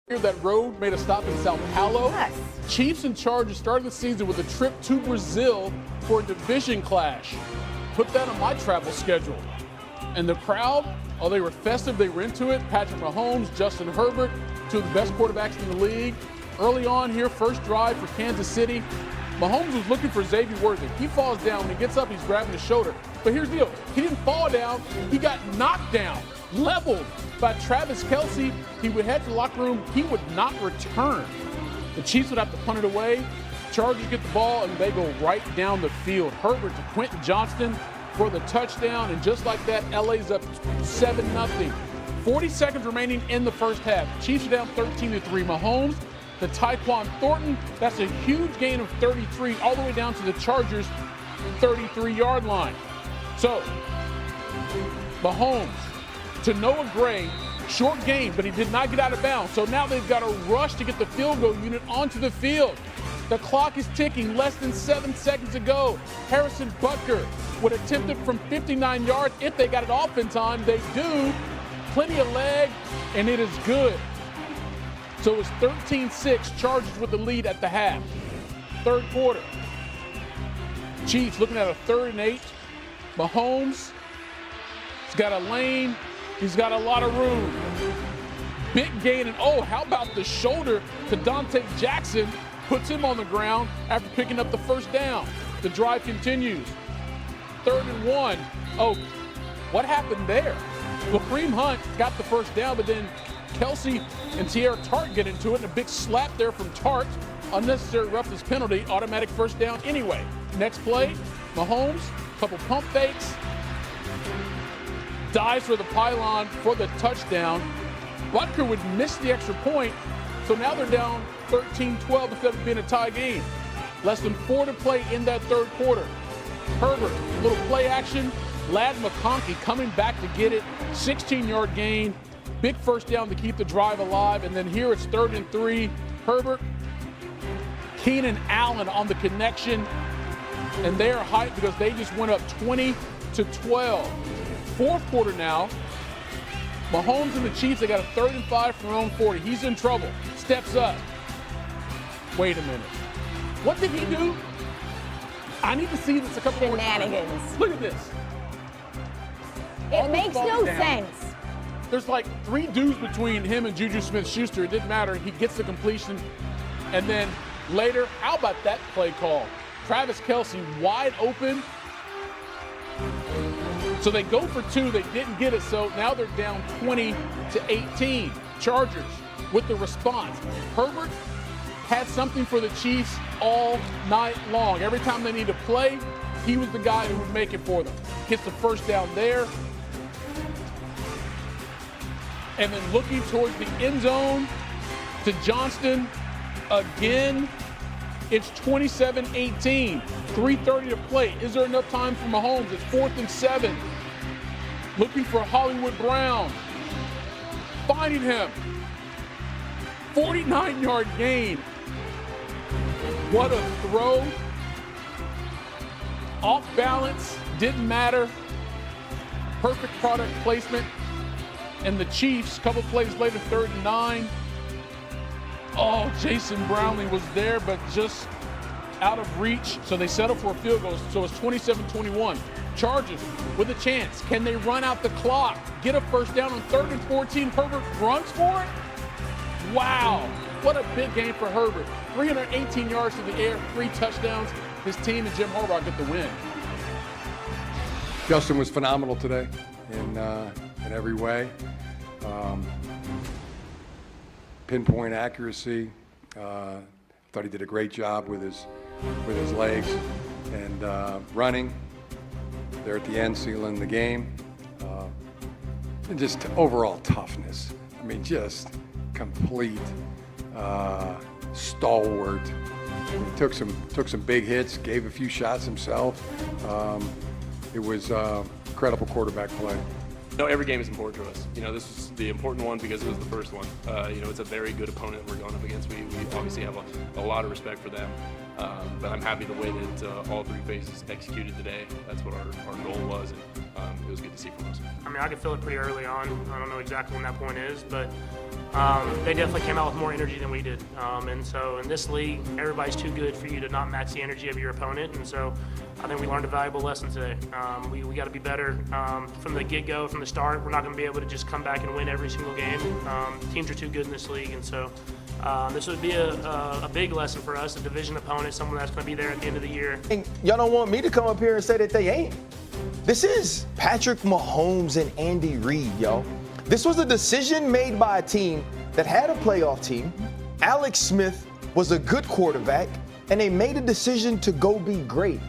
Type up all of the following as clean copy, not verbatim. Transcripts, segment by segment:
That road made a stop in Sao Paulo. Yes. Chiefs and Chargers started the season with a trip to Brazil for a division clash. Put that on my travel schedule. And the crowd, oh, they were festive. They were into it. Patrick Mahomes, Justin Herbert, two of the best quarterbacks in the league. Early on here, first drive for Kansas City. Mahomes was looking for Xavier Worthy. He falls down. When he gets up, he's grabbing his shoulder. But here's the deal. He didn't fall down. He got knocked down, leveled by Travis Kelce. He would head to the locker room. He would not return. The Chiefs would have to punt it away. Chargers get the ball, and they go right down the field. Herbert to Quentin Johnston for the touchdown. And just like that, LA's up 7-0. 40 seconds remaining in the first half. Chiefs are down 13-3. Mahomes to Tyquan Thornton. That's a huge gain of 33 all the way down to the Chargers' 33-yard line. So, Mahomes to Noah Gray, short gain, but he did not get out of bounds. So now they've got to rush to get the field goal unit onto the field. The clock is ticking, less than 7 seconds to go. Harrison Butker would attempt it from 59 yards if they got it off in time. They do. Plenty of leg, and it is good. So it's 13-6, Chargers with the lead at the half. Third quarter. Chiefs looking at a 3rd and 8. Mahomes, he's got a lane. He's got a lot of room. Big gain, and oh, how about the shoulder to Dante Jackson? Puts him on the ground after picking up the first down. The drive continues. 3rd and 1. Oh, what happened there? Well, Querim Hunt got the first down, but then Kelce and Tierra Tart get into it, and a big slap there from Tart. Unnecessary roughness penalty, automatic first down anyway. Next play, Mahomes, couple pump fakes, dives for the pylon for the touchdown. Butker would miss the extra point, so now they're down 13-12 instead of being a tie game. Less than 4 to play in that third quarter. Herbert, little play action. Ladd McConkey coming back to get it. 16-yard gain. Big first down to keep the drive alive. And then here it's 3rd and 3. Herbert, Keenan Allen on the connection. And they are hyped because they just went up 20-12. Fourth quarter now. Mahomes and the Chiefs, they got a 3rd and 5 from their own 40. He's in trouble. Steps up. Wait a minute. What did he do? I need to see this a couple more times. Shenanigans. Look at this. It makes no sense. There's like 3 dudes between him and Juju Smith-Schuster. It didn't matter. He gets the completion. And then later, how about that play call? Travis Kelce wide open. So they go for 2. They didn't get it. So now they're down 20-18. Chargers with the response. Herbert had something for the Chiefs all night long. Every time they need to play, he was the guy who would make it for them. Gets the first down there. And then looking towards the end zone to Johnston again. It's 27-18. 3:30 to play. Is there enough time for Mahomes? It's 4th and 7. Looking for Hollywood Brown. Finding him. 49-yard gain. What a throw. Off balance. Didn't matter. Perfect product placement. And the Chiefs, a couple plays later, 3rd and 9. Oh, Jason Brownlee was there, but just out of reach. So they settle for a field goal. So it's 27-21. Chargers with a chance. Can they run out the clock? Get a first down on 3rd and 14. Herbert runs for it. Wow. What a big game for Herbert. 318 yards to the air, 3 touchdowns. His team and Jim Harbaugh get the win. Justin was phenomenal today in every way. Pinpoint accuracy. Thought he did a great job with his legs and running. There at the end, sealing the game. And just overall toughness. I mean, just complete stalwart. He took some big hits, gave a few shots himself. It was incredible quarterback play. No, every game is important to us. You know, this is the important one because it was the first one. You know, it's a very good opponent we're going up against. We obviously have a lot of respect for them. But I'm happy the way that all 3 phases executed today. That's what our goal was, and it was good to see from us. I mean, I could feel it pretty early on. I don't know exactly when that point is, but they definitely came out with more energy than we did. And so in this league, everybody's too good for you to not match the energy of your opponent. And so I think we learned a valuable lesson today. We got to be better from the get-go, from the start. We're not going to be able to just come back and win every single game. Teams are too good in this league. And so this would be a big lesson for us, a division opponent, someone that's going to be there at the end of the year. Y'all don't want me to come up here and say that they ain't. This is Patrick Mahomes and Andy Reid, y'all. This was a decision made by a team that had a playoff team. Alex Smith was a good quarterback, and they made a decision to go be great.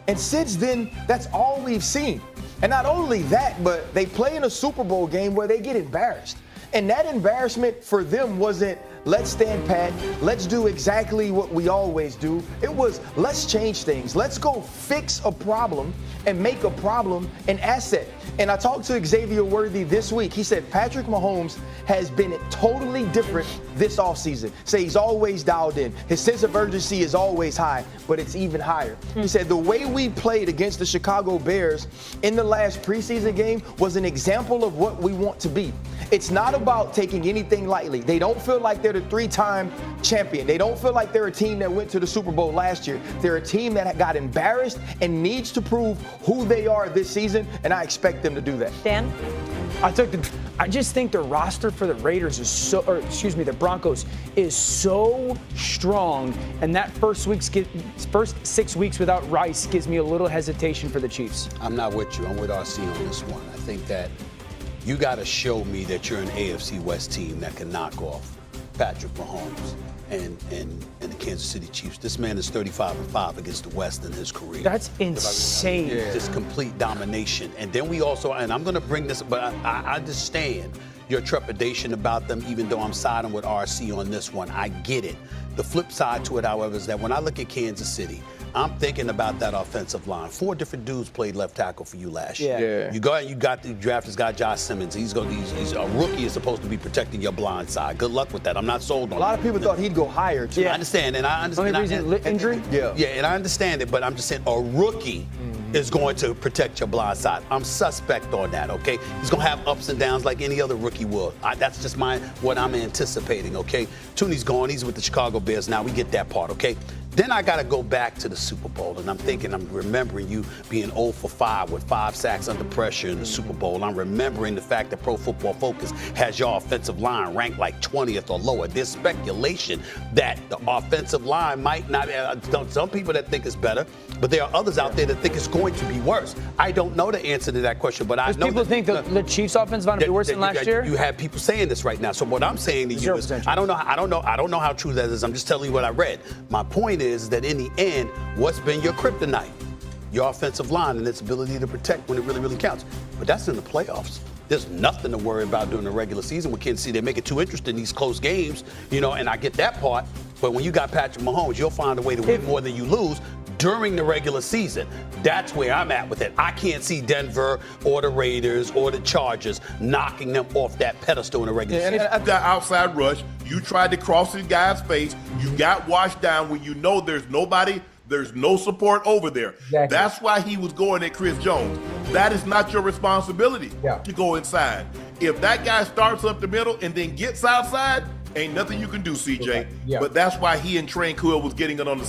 And since then, that's all we've seen. And not only that, but they play in a Super Bowl game where they get embarrassed. And that embarrassment for them wasn't, let's stand pat, let's do exactly what we always do. It was, let's change things. Let's go fix a problem and make a problem an asset. And I talked to Xavier Worthy this week. He said Patrick Mahomes has been totally different this offseason. Say he's always dialed in. His sense of urgency is always high, but it's even higher. He said the way we played against the Chicago Bears in the last preseason game was an example of what we want to be. It's not about taking anything lightly. They don't feel like they're the 3-time champion. They don't feel like they're a team that went to the Super Bowl last year. They're a team that got embarrassed and needs to prove who they are this season, and I expect them to do that. Dan? I just think the roster for the Raiders is the Broncos is so strong, and that first 6 weeks without Rice gives me a little hesitation for the Chiefs. I'm not with you. I'm with RC on this one. I think that you got to show me that you're an AFC West team that can knock off Patrick Mahomes and the Kansas City Chiefs. This man is 35-5 against the West in his career. That's insane. Just complete domination. And then we also, and I'm going to bring this, but I understand your trepidation about them, even though I'm siding with RC on this one. I get it. The flip side to it, however, is that when I look at Kansas City, I'm thinking about that offensive line. 4 different dudes played left tackle for you last year. You got the draft has got Josh Simmons. He's a rookie is supposed to be protecting your blind side. Good luck with that. I'm not sold on it. A lot of people thought he'd go higher too. I understand, and I understand. Injury? And I understand it, but I'm just saying a rookie is going to protect your blind side. I'm suspect on that, okay? He's going to have ups and downs like any other rookie will. That's just what I'm anticipating, okay? Tooney's gone. He's with the Chicago Bears now. We get that part, okay? Then I got to go back to the Super Bowl, and I'm remembering you being 0 for 5 with 5 sacks under pressure in the Super Bowl. I'm remembering the fact that Pro Football Focus has your offensive line ranked like 20th or lower. There's speculation that the offensive line might not, some people that think it's better, but there are others out there that think it's going to be worse. I don't know the answer to that question, but I know people think the Chiefs offensive line will be worse than last year. You have people saying this right now. So what I'm saying to you is, I don't know how true that is. I'm just telling you what I read. My point is that in the end, what's been your kryptonite? Your offensive line and its ability to protect when it really, really counts. But that's in the playoffs. There's nothing to worry about during the regular season with Kansas City. They make it too interesting, these close games, and I get that part. But when you got Patrick Mahomes, you'll find a way to win more than you lose during the regular season. That's where I'm at with it. I can't see Denver or the Raiders or the Chargers knocking them off that pedestal in the regular season. And that outside rush, you tried to cross the guy's face. You got washed down when you know there's nobody, there's no support over there. Exactly. That's why he was going at Chris Jones. That is not your responsibility to go inside. If that guy starts up the middle and then gets outside, ain't nothing you can do, CJ. Okay. Yeah. But that's why he and Tranquil was getting it on the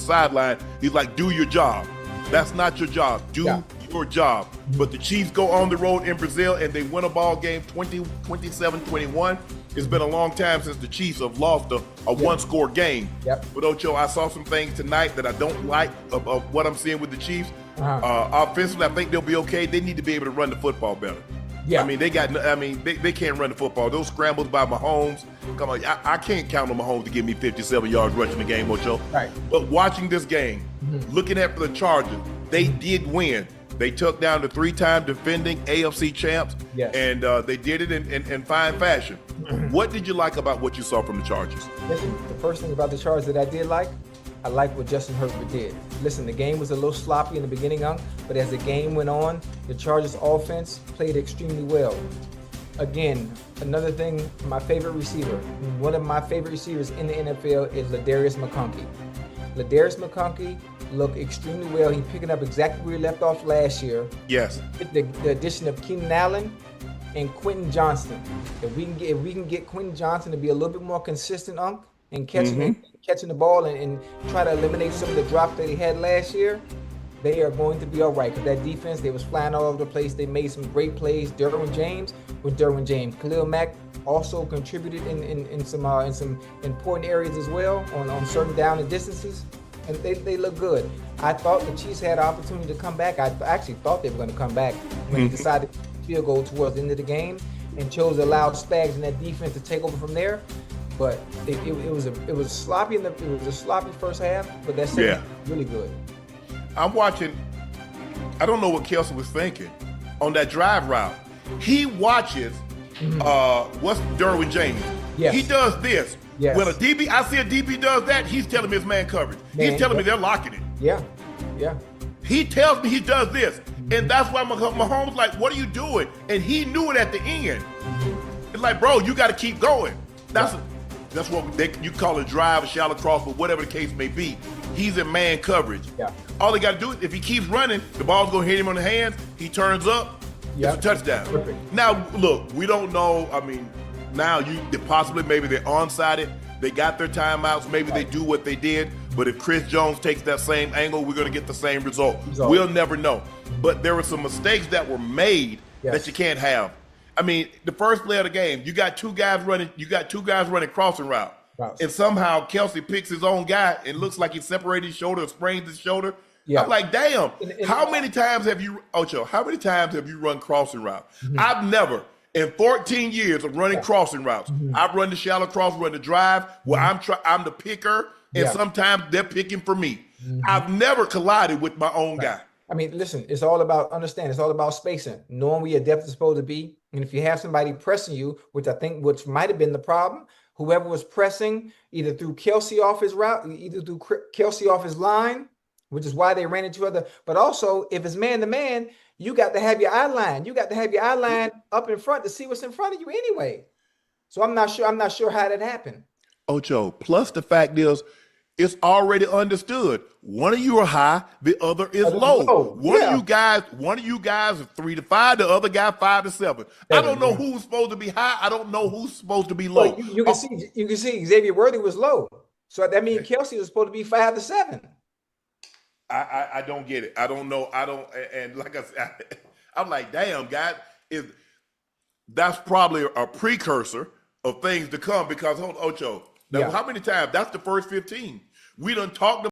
sideline. He's like, do your job. That's not your job. Do your job. But the Chiefs go on the road in Brazil and they win a ball game 27-21. It's been a long time since the Chiefs have lost a one-score game. But Ocho, I saw some things tonight that I don't like of what I'm seeing with the Chiefs. Offensively, I think they'll be okay. They need to be able to run the football better. I mean, they can't run the football. Those scrambles by Mahomes, come on, I can't count on Mahomes to give me 57 yards rushing the game, Ocho. Right. But watching this game, looking at the Chargers, they did win. They took down the 3-time defending AFC champs, and they did it in fine fashion. What did you like about what you saw from the Chargers? Listen, the first thing about the Chargers that I did like, I like what Justin Herbert did. Listen, the game was a little sloppy in the beginning, but as the game went on, the Chargers offense played extremely well. Again, another thing, my favorite receiver, one of my favorite receivers in the NFL is Ladarius McConkey. Ladarius McConkey looked extremely well. He's picking up exactly where he left off last year. Yes. The addition of Keenan Allen and Quentin Johnston. If we can get Quentin Johnston to be a little bit more consistent, and catching the ball and try to eliminate some of the drops that he had last year, they are going to be all right. Because that defense, they was flying all over the place. They made some great plays. Derwin James was Derwin James. Khalil Mack also contributed in some important areas as well on certain down and distances, and they look good. I thought the Chiefs had an opportunity to come back. I actually thought they were going to come back when they decided to field goal towards the end of the game and chose to allow Spags and that defense to take over from there. But it was sloppy it was a sloppy first half, but that's really good. I'm watching. I don't know what Kelsey was thinking on that drive route. He watches. What's Derwin James? Yes. He does this. Yes. When I see a DB does that, he's telling me it's man coverage. He's telling me they're locking it. Yeah. He tells me he does this, and that's why Mahomes like, what are you doing? And he knew it at the end. It's like, bro, you got to keep going. That's what you call a drive, a shallow cross, but whatever the case may be. He's in man coverage. Yeah. All they got to do is, if he keeps running, the ball's going to hit him on the hands. He turns up. It's a touchdown. Perfect. Now, look, we don't know. I mean, now maybe they're onside. They got their timeouts. Maybe they do what they did. But if Chris Jones takes that same angle, we're going to get the same result. We'll never know. But there were some mistakes that were made that you can't have. I mean, the first play of the game, you got two guys running crossing route. And somehow Kelsey picks his own guy and looks like he separated his shoulder or sprains his shoulder. Yeah. I'm like, damn, how many times have you run crossing routes? I've never, in 14 years of running crossing routes, I've run the shallow cross, run the drive, where I'm the picker, and sometimes they're picking for me. I've never collided with my own guy. I mean, listen, it's all about spacing, knowing where your depth is supposed to be. And if you have somebody pressing you, which might have been the problem, whoever was pressing either threw Kelsey off his route, either threw Kelsey off his line, which is why they ran into each other. But also, if it's man-to-man, you got to have your eye line. You got to have your eye line up in front to see what's in front of you anyway. So I'm not sure how that happened. Ocho, plus the fact is, it's already understood. One of you are high, the other is low. One of you guys is 3 to 5, the other guy 5 to 7. I don't know who's supposed to be high. I don't know who's supposed to be low. Well, you can see Xavier Worthy was low. So that means Kelsey was supposed to be 5 to 7. I don't get it. I don't know. And like I said, I'm like, damn, guys, that's probably a precursor of things to come because, Ocho, now how many times? That's the first 15. We done talked